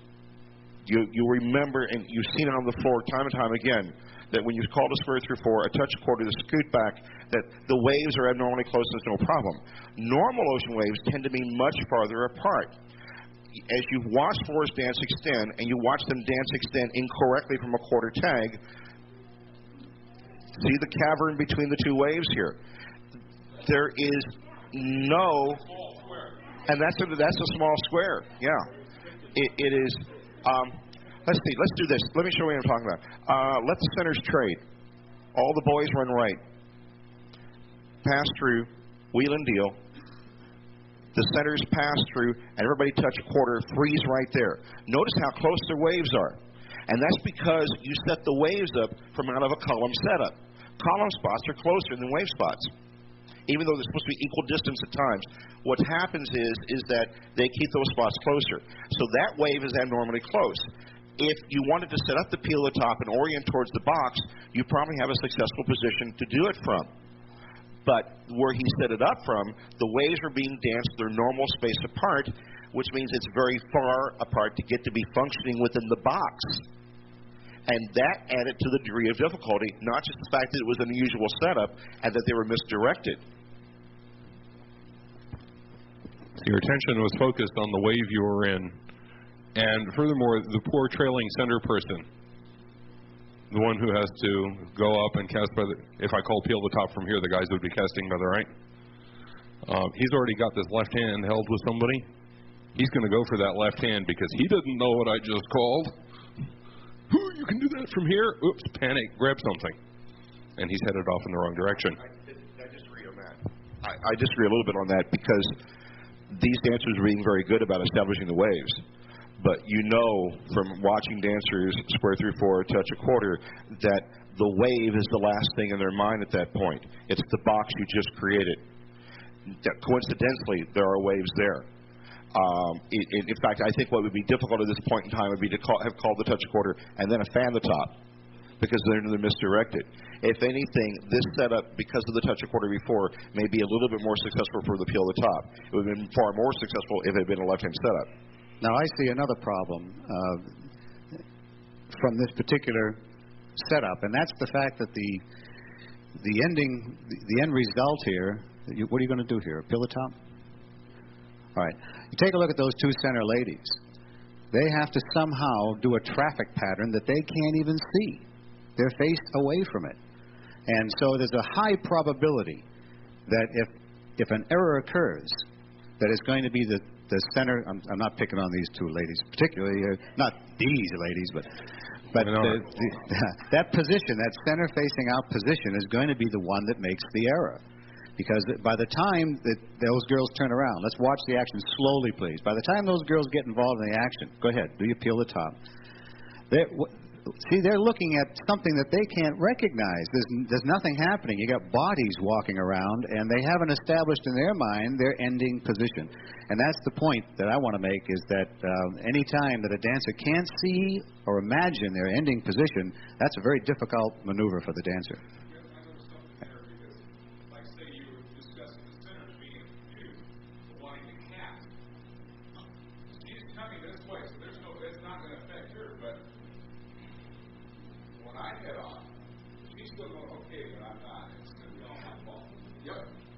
Speaker 3: You remember, and you've seen it on the floor time and time again, that when you call a square through 4, a touch a quarter, the scoot back, that the waves are abnormally close, there's no problem. Normal ocean waves tend to be much farther apart. As you watch floors dance extend, and you watch them dance extend incorrectly from a quarter tag, see the cavern between the two waves here. There is no, and that's a small square. Yeah, it is. Let's see. Let's do this. Let me show you what I'm talking about. Let the centers trade. All the boys run right. Pass through, wheel and deal. The centers pass through, and everybody touch a quarter, freeze right there. Notice how close their waves are. And that's because you set the waves up from out of a column setup. Column spots are closer than wave spots, even though they're supposed to be equal distance at times. What happens is that they keep those spots closer. So that wave is abnormally close. If you wanted to set up the peel at the top and orient towards the box, you probably have a successful position to do it from. But where he set it up from, the waves are being danced their normal space apart, which means it's very far apart to get to be functioning within the box. And that added to the degree of difficulty, not just the fact that it was an unusual setup and that they were misdirected.
Speaker 2: Your attention was focused on the wave you were in. And furthermore, the poor trailing center person, the one who has to go up and cast by the, if I call peel the top from here, the guys would be casting by the right. He's already got this left hand held with somebody. He's going to go for that left hand because he doesn't know what I just called. You can do that from here. Oops, panic, grab something. And he's headed off in the wrong direction.
Speaker 3: I disagree on that. I disagree a little bit on that because these dancers are being very good about establishing the waves. But you know from watching dancers square through 4, touch a quarter, that the wave is the last thing in their mind at that point. It's the box you just created. Coincidentally, there are waves there. In fact, I think what would be difficult at this point in time would be to have called the touch a quarter and then a fan the top, because they're misdirected. If anything, this setup, because of the touch a quarter before, may be a little bit more successful for the peel the top. It would have been far more successful if it had been a left-hand setup.
Speaker 4: Now, I see another problem from this particular setup, and that's the fact that the end result here, what are you going to do here? Peel the top? All right. You take a look at those two center ladies. They have to somehow do a traffic pattern that they can't even see. They're faced away from it. And so there's a high probability that if an error occurs, that it's going to be the center. I'm not picking on these two ladies particularly, not these ladies, but that position, that center facing out position, is going to be the one that makes the error. Because by the time that those girls turn around, let's watch the action slowly, please. By the time those girls get involved in the action, go ahead, do you peel the top? See, they're looking at something that they can't recognize. There's nothing happening. You got bodies walking around, and they haven't established in their mind their ending position. And that's the point that I want to make, is that any time that a dancer can't see or imagine their ending position, that's a very difficult maneuver for the dancer.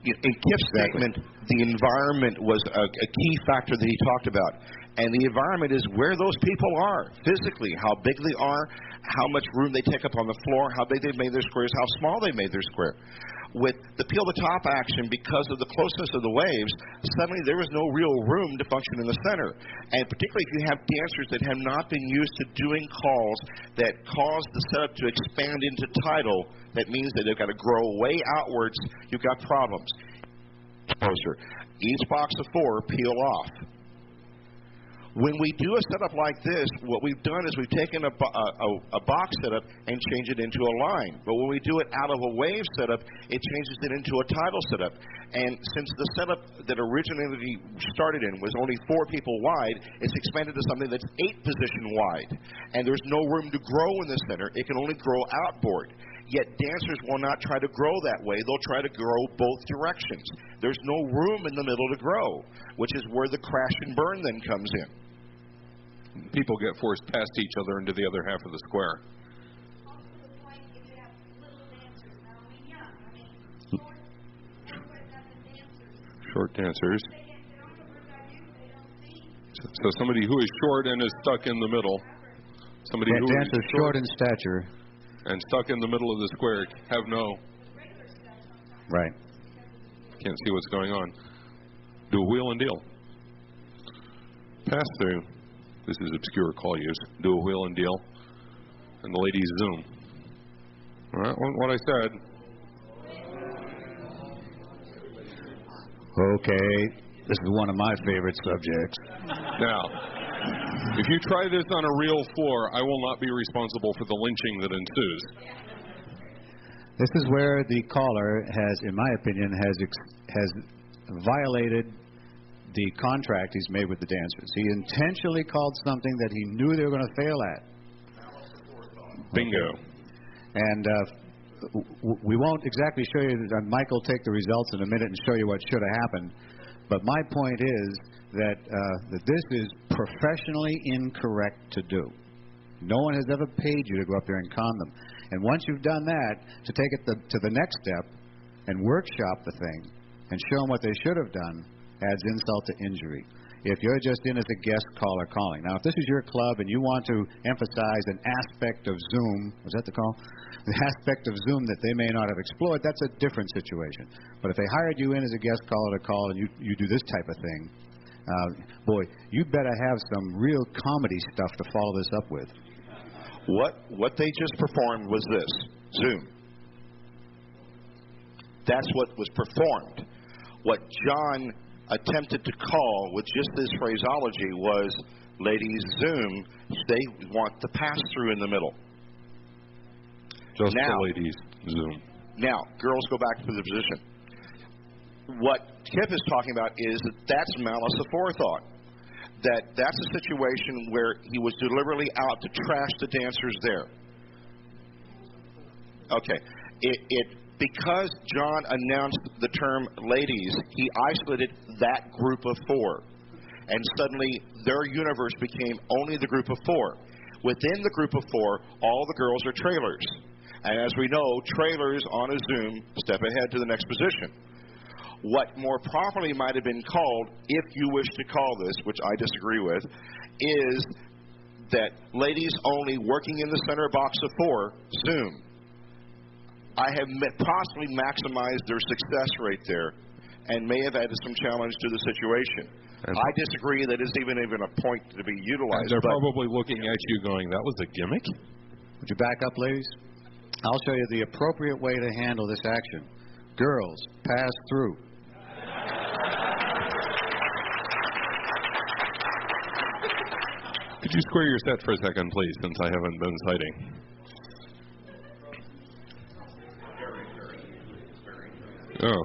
Speaker 3: In Kip's statement, the environment was a key factor that he talked about. And the environment is where those people are physically, how big they are, how much room they take up on the floor, how big they've made their squares, how small they made their square. With the peel the top action, because of the closeness of the waves, suddenly there was no real room to function in the center. And particularly if you have dancers that have not been used to doing calls that cause the setup to expand into tidal, that means that they've got to grow way outwards, you've got problems. Closer. Each box of 4 peel off. When we do a setup like this, what we've done is we've taken a box setup and changed it into a line. But when we do it out of a wave setup, it changes it into a tidal setup. And since the setup that originally started in was only 4 people wide, it's expanded to something that's 8 position wide. And there's no room to grow in the center. It can only grow outboard. Yet dancers will not try to grow that way. They'll try to grow both directions. There's no room in the middle to grow, which is where the crash and burn then comes in.
Speaker 2: People get forced past each other into the other half of the square.
Speaker 6: Also the point, if you have little dancers, now I mean young, I mean short, everybody got the dancers.
Speaker 2: Short dancers.
Speaker 6: They don't know where that is, they don't see.
Speaker 2: So somebody who is short and is stuck in the middle. Somebody who
Speaker 4: dancers
Speaker 2: is
Speaker 4: short in stature
Speaker 2: and stuck in the middle of the square have no.
Speaker 4: Right.
Speaker 2: Can't see what's going on. Do a wheel and deal. Pass through. This is obscure call use. Do a wheel and deal. And the ladies zoom. All right, what I said.
Speaker 4: Okay. This is one of my favorite subjects.
Speaker 2: Now, if you try this on a real floor, I will not be responsible for the lynching that ensues.
Speaker 4: This is where the caller has, in my opinion, has violated the contract he's made with the dancers. He intentionally called something that he knew they were going to fail at.
Speaker 2: Bingo.
Speaker 4: And we won't exactly show you, Mike will take the results in a minute and show you what should have happened. But my point is that this is professionally incorrect to do. No one has ever paid you to go up there and con them. And once you've done that, to take it to the next step and workshop the thing and show them what they should have done adds insult to injury. If you're just in as a guest caller calling. Now, if this is your club and you want to emphasize an aspect of Zoom, was that the call? The aspect of Zoom that they may not have explored, that's a different situation. But if they hired you in as a guest caller to call and you do this type of thing, boy, you better have some real comedy stuff to follow this up with.
Speaker 3: What they just performed was this, Zoom. That's what was performed. What John attempted to call with just this phraseology was, ladies, Zoom. They want the pass-through in the middle.
Speaker 2: Just the ladies, Zoom.
Speaker 3: Now, girls go back to the position. What Kip is talking about is that's malice aforethought. That's a situation where he was deliberately out to trash the dancers there. Okay. Because John announced the term ladies, he isolated that group of 4. And suddenly their universe became only the group of 4. Within the group of 4, all the girls are trailers. And as we know, trailers on a Zoom step ahead to the next position. What more properly might have been called, if you wish to call this, which I disagree with, is that ladies only working in the center box of 4, Zoom. I have possibly maximized their success rate there and may have added some challenge to the situation. I disagree that it's even a point to be utilized.
Speaker 2: They're probably looking at you going, that was a gimmick?
Speaker 4: Would you back up, ladies? I'll show you the appropriate way to handle this action. Girls, pass through.
Speaker 2: Could Could you square your set for a second, please, since I haven't been citing? Oh,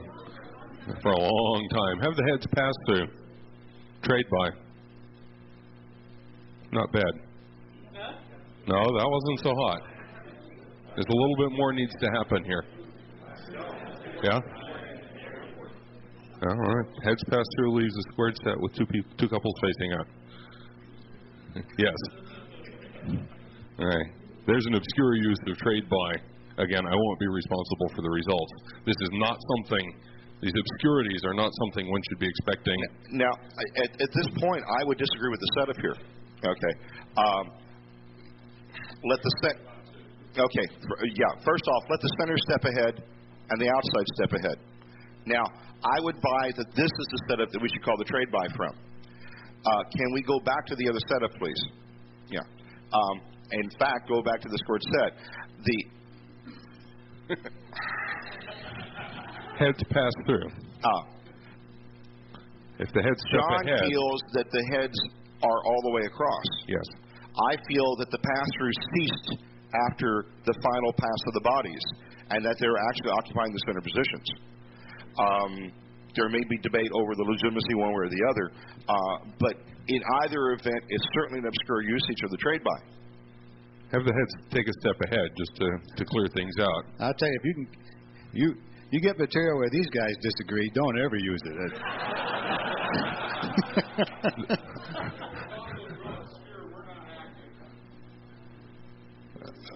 Speaker 2: for a long time. Have the heads pass through. Trade by. Not bad. No, that wasn't so hot. There's a little bit more needs to happen here. Yeah? All right. Heads pass through leaves a squared set with two couples facing out. Yes. All right. There's an obscure use of trade by. Again, I won't be responsible for the results. This is not something, these obscurities are not something one should be expecting.
Speaker 3: Now, at this point, I would disagree with the setup here. Okay. Let the set. Okay. Yeah. First off, let the center step ahead and the outside step ahead. Now, I would buy that this is the setup that we should call the trade by from. Can we go back to the other setup, please? Yeah. In fact, go back to the squared set.
Speaker 2: Heads pass through. If the heads step
Speaker 3: John
Speaker 2: ahead.
Speaker 3: feels that the heads are all the way across.
Speaker 2: Yes.
Speaker 3: I feel that the pass-through ceased after the final pass of the bodies, and that they're actually occupying the center positions. There may be debate over the legitimacy one way or the other, but in either event, it's certainly an obscure usage of the trade by.
Speaker 2: Have the heads take a step ahead just to clear things out.
Speaker 4: I'll tell you, if you get material where these guys disagree, don't ever use it.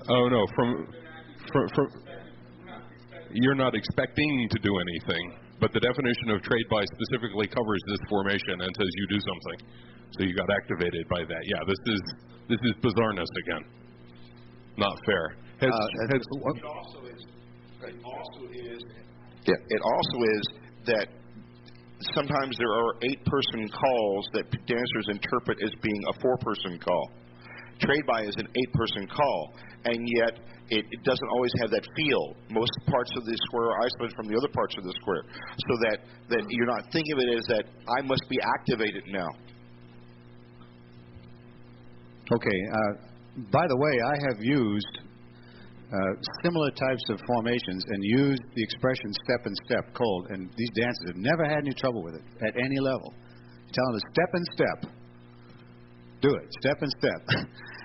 Speaker 2: Oh no, from you're not expecting to do anything, but the definition of trade by specifically covers this formation and says you do something. So you got activated by that. Yeah, this is bizarreness again. Not fair. It also is that sometimes there are 8-person calls that dancers interpret as being a 4-person call. Trade by is an 8-person call, and yet it doesn't always have that feel. Most parts of the square are isolated from the other parts of the square, so that you're not thinking of it as that I must be activated now.
Speaker 4: Okay. By the way, I have used similar types of formations and used the expression step and step cold, and these dancers have never had any trouble with it at any level. Tell them to step and step. Do it. Step and step.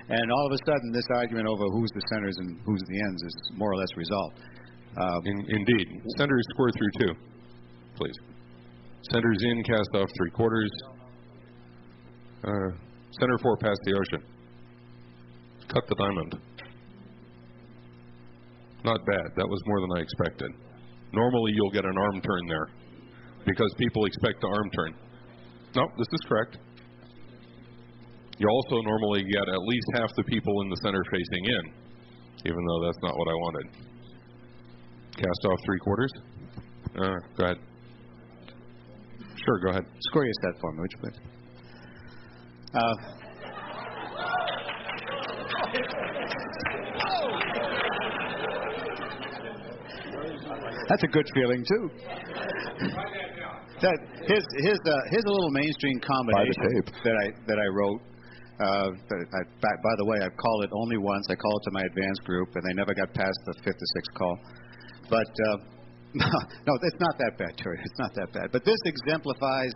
Speaker 4: And all of a sudden, this argument over who's the centers and who's the ends is more or less resolved.
Speaker 2: Indeed. Centers square through 2, please. Centers in, cast off 3/4. Center 4 past the ocean. Cut the diamond. Not bad. That was more than I expected. Normally, you'll get an arm turn there because people expect the arm turn. No, this is correct. You also normally get at least half the people in the center facing in, even though that's not what I wanted. Cast off 3/4. Go ahead. Sure, go ahead.
Speaker 4: Square your set for me, would you please? That's a good feeling too. Here's a little mainstream combination that I wrote. By the way, I've called it only once. I called it to my advanced group, and they never got past the 5th or 6th call. But no, it's not that bad, Terry. It's not that bad. But this exemplifies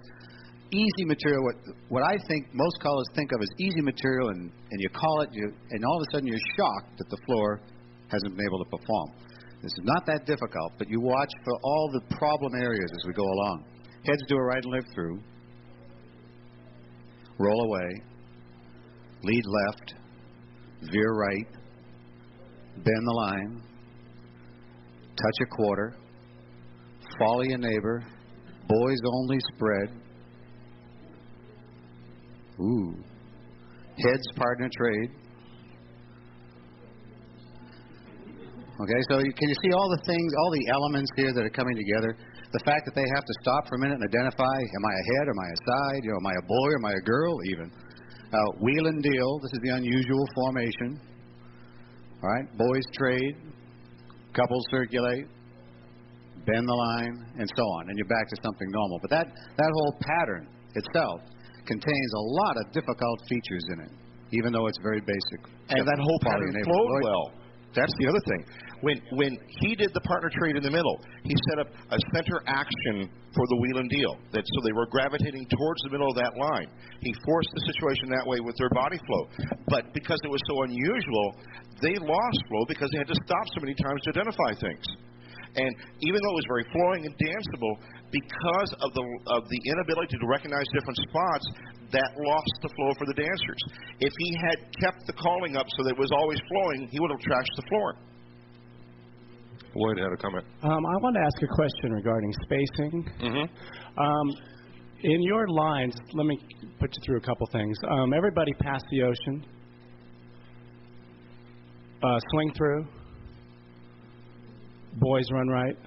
Speaker 4: easy material. What I think most callers think of as easy material, and you call it, and all of a sudden you're shocked that the floor hasn't been able to perform. This is not that difficult, but you watch for all the problem areas as we go along. Heads do a right and lift through. Roll away. Lead left. Veer right. Bend the line. Touch a 1/4. Follow your neighbor. Boys only spread. Ooh. Heads partner trade. Okay, so can you see all the things, all the elements here that are coming together? The fact that they have to stop for a minute and identify, am I a head, am I a side, am I a boy, am I a girl even? Wheel and deal, this is the unusual formation. All right, boys trade, couples circulate, bend the line, and so on, and you're back to something normal. But that whole pattern itself contains a lot of difficult features in it. even though it's very basic.
Speaker 3: And that whole pattern
Speaker 4: Poly-enabled.
Speaker 3: flowed
Speaker 4: Lloyd?
Speaker 3: well. That's the other thing. When he did the partner trade in the middle, he set up a center action for the wheel and deal. So they were gravitating towards the middle of that line. He forced the situation that way with their body flow. But because it was so unusual, they lost flow because they had to stop so many times to identify things. And even though it was very flowing and danceable, because of the inability to recognize different spots, that lost the flow for the dancers. If he had kept the calling up so that it was always flowing, he would have trashed the floor.
Speaker 2: Lloyd had a comment.
Speaker 7: I want to ask a question regarding spacing.
Speaker 2: Mm-hmm.
Speaker 7: In your lines, let me put you through a couple things. Everybody past the ocean. Swing through. Boys run right.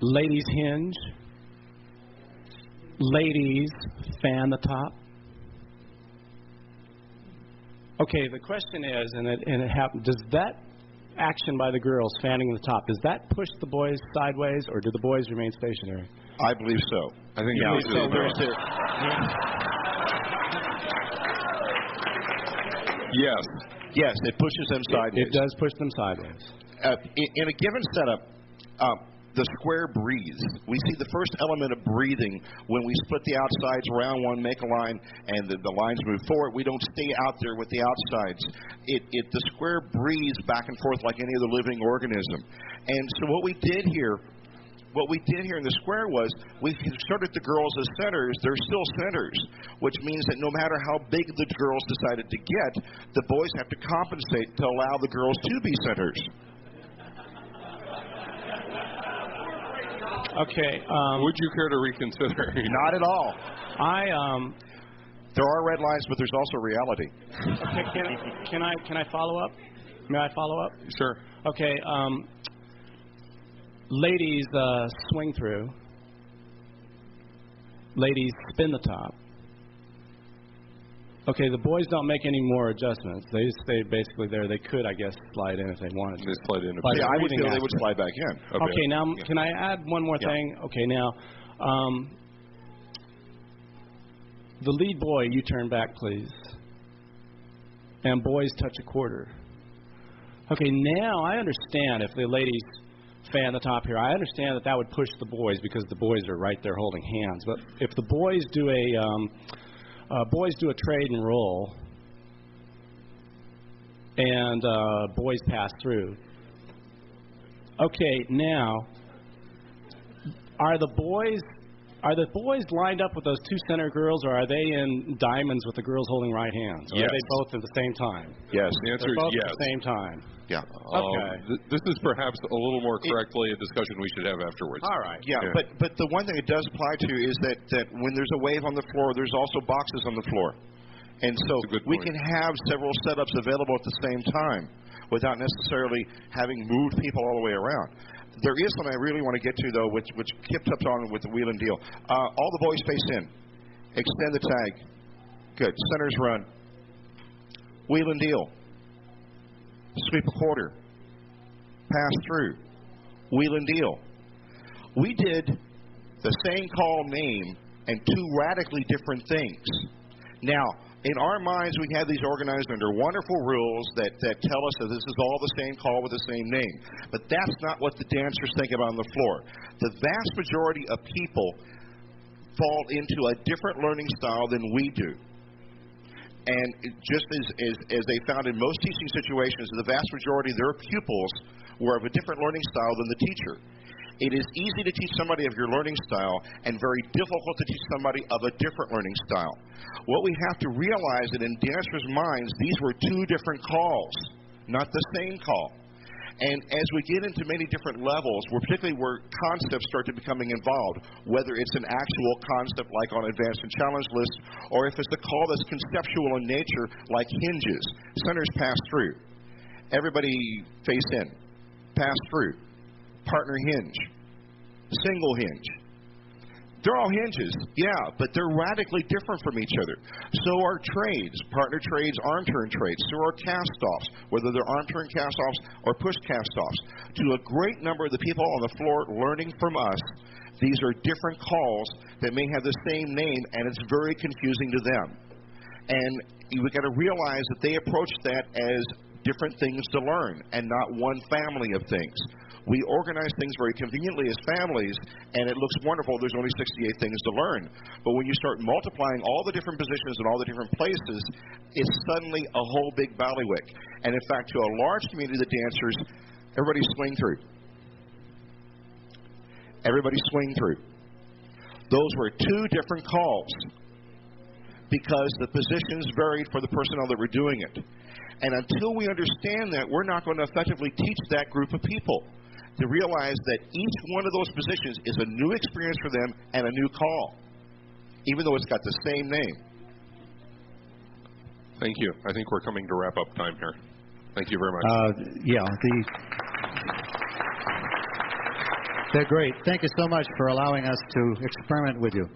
Speaker 7: Ladies hinge. Ladies fan the top. Okay, the question is, and it happened, does that action by the girls fanning the top, does that push the boys sideways, or do the boys remain stationary?
Speaker 3: I believe so.
Speaker 2: I think
Speaker 3: Yeah,
Speaker 2: Yes.
Speaker 3: Yes, it pushes them sideways.
Speaker 7: It does push them sideways.
Speaker 3: In a given setup, the square breathes. We see the first element of breathing when we split the outsides around one, make a line, and the lines move forward. We don't stay out there with the outsides. The square breathes back and forth like any other living organism. And so what we did here in the square was we inserted the girls as centers. They're still centers, which means that no matter how big the girls decided to get, the boys have to compensate to allow the girls to be centers.
Speaker 7: Okay.
Speaker 2: Would you care to reconsider?
Speaker 3: Not at all. There are red lines, but there's also reality.
Speaker 7: Okay, can I follow up? May I follow up?
Speaker 2: Sure.
Speaker 7: Okay. Ladies swing through. Ladies spin the top. Okay, the boys don't make any more adjustments. They just stay basically there. They could, I guess, slide in if they wanted to.
Speaker 2: They slide in.
Speaker 3: Yeah, I would feel they would slide back in.
Speaker 7: Okay, now can I add one more thing? Okay, now the lead boy, you turn back, please. And boys touch a quarter. Okay, now I understand if the ladies fan the top here. I understand that would push the boys because the boys are right there holding hands. But if the boys do a trade and roll, and boys pass through. Okay, now are the boys lined up with those two center girls, or are they in diamonds with the girls holding right hands? Or
Speaker 2: yes.
Speaker 7: Are they both at the same time?
Speaker 3: Yes.
Speaker 2: The answer
Speaker 7: They're both
Speaker 2: is yes.
Speaker 7: at the same time.
Speaker 3: Yeah.
Speaker 7: Okay.
Speaker 2: This is perhaps a little more correctly a discussion we should have afterwards.
Speaker 7: All right.
Speaker 3: Yeah, but the one thing it does apply to is that when there's a wave on the floor, there's also boxes on the floor. And so we can have several setups available at the same time without necessarily having moved people all the way around. There is something I really want to get to, though, which Kip touched on with the wheel and deal. All the boys face in. Extend the tag. Good. Centers run. Wheel and deal. Sweep a quarter. Pass through. Wheel and deal. We did the same call name and two radically different things. Now, in our minds, we have these organized under wonderful rules that tell us that this is all the same call with the same name. But that's not what the dancers think about on the floor. The vast majority of people fall into a different learning style than we do. And just as they found in most teaching situations, the vast majority of their pupils were of a different learning style than the teacher. It is easy to teach somebody of your learning style and very difficult to teach somebody of a different learning style. What we have to realize that in dancers' minds, these were two different calls, not the same call. And as we get into many different levels, particularly where concepts start to becoming involved, whether it's an actual concept like on advanced and challenge lists, or if it's a call that's conceptual in nature like hinges, centers pass through. Everybody face in, pass through. Partner hinge, single hinge. They're all hinges, yeah, but they're radically different from each other. So are trades, partner trades, arm turn trades. So are cast-offs, whether they're arm turn cast-offs or push cast-offs. To a great number of the people on the floor learning from us, these are different calls that may have the same name, and it's very confusing to them. And we've got to realize that they approach that as different things to learn and not one family of things. We organize things very conveniently as families, and it looks wonderful. There's only 68 things to learn. But when you start multiplying all the different positions in all the different places, it's suddenly a whole big ballywick. And in fact, to a large community of the dancers, everybody swing through. Everybody swing through. Those were two different calls because the positions varied for the personnel that were doing it. And until we understand that, we're not going to effectively teach that group of people to realize that each one of those positions is a new experience for them and a new call, even though it's got the same name.
Speaker 2: Thank you. I think we're coming to wrap up time here. Thank you very much.
Speaker 4: They're great. Thank you so much for allowing us to experiment with you.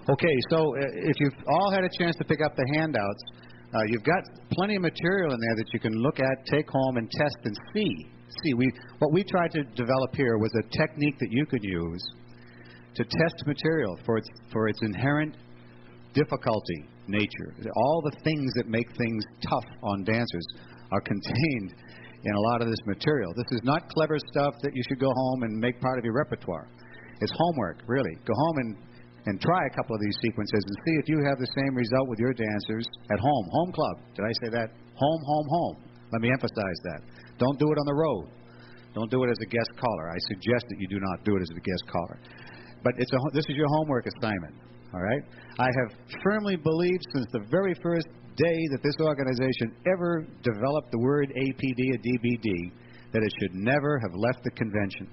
Speaker 4: Okay, so if you've all had a chance to pick up the handouts, you've got plenty of material in there that you can look at, take home, and test and see. What we tried to develop here was a technique that you could use to test material for its inherent difficulty nature. All the things that make things tough on dancers are contained in a lot of this material. This is not clever stuff that you should go home and make part of your repertoire. It's homework, really. Go home and try a couple of these sequences and see if you have the same result with your dancers at home. Home club. Did I say that? Home, home, home. Let me emphasize that. Don't do it on the road. Don't do it as a guest caller. I suggest that you do not do it as a guest caller. But this is your homework assignment, all right? I have firmly believed since the very first day that this organization ever developed the word APD or DBD that it should never have left the convention.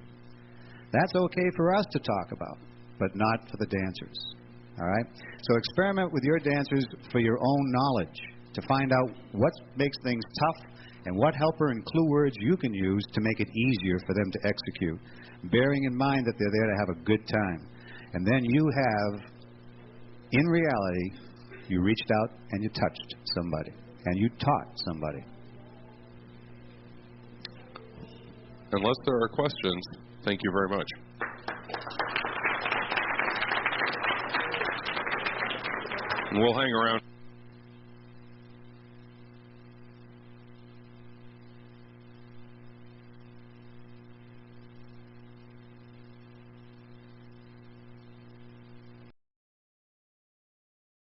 Speaker 4: That's okay for us to talk about, but not for the dancers, all right? So experiment with your dancers for your own knowledge to find out what makes things tough and what helper and clue words you can use to make it easier for them to execute, bearing in mind that they're there to have a good time. And then you have, in reality, you reached out and you touched somebody, and you taught somebody.
Speaker 2: Unless there are questions, thank you very much. And we'll hang around.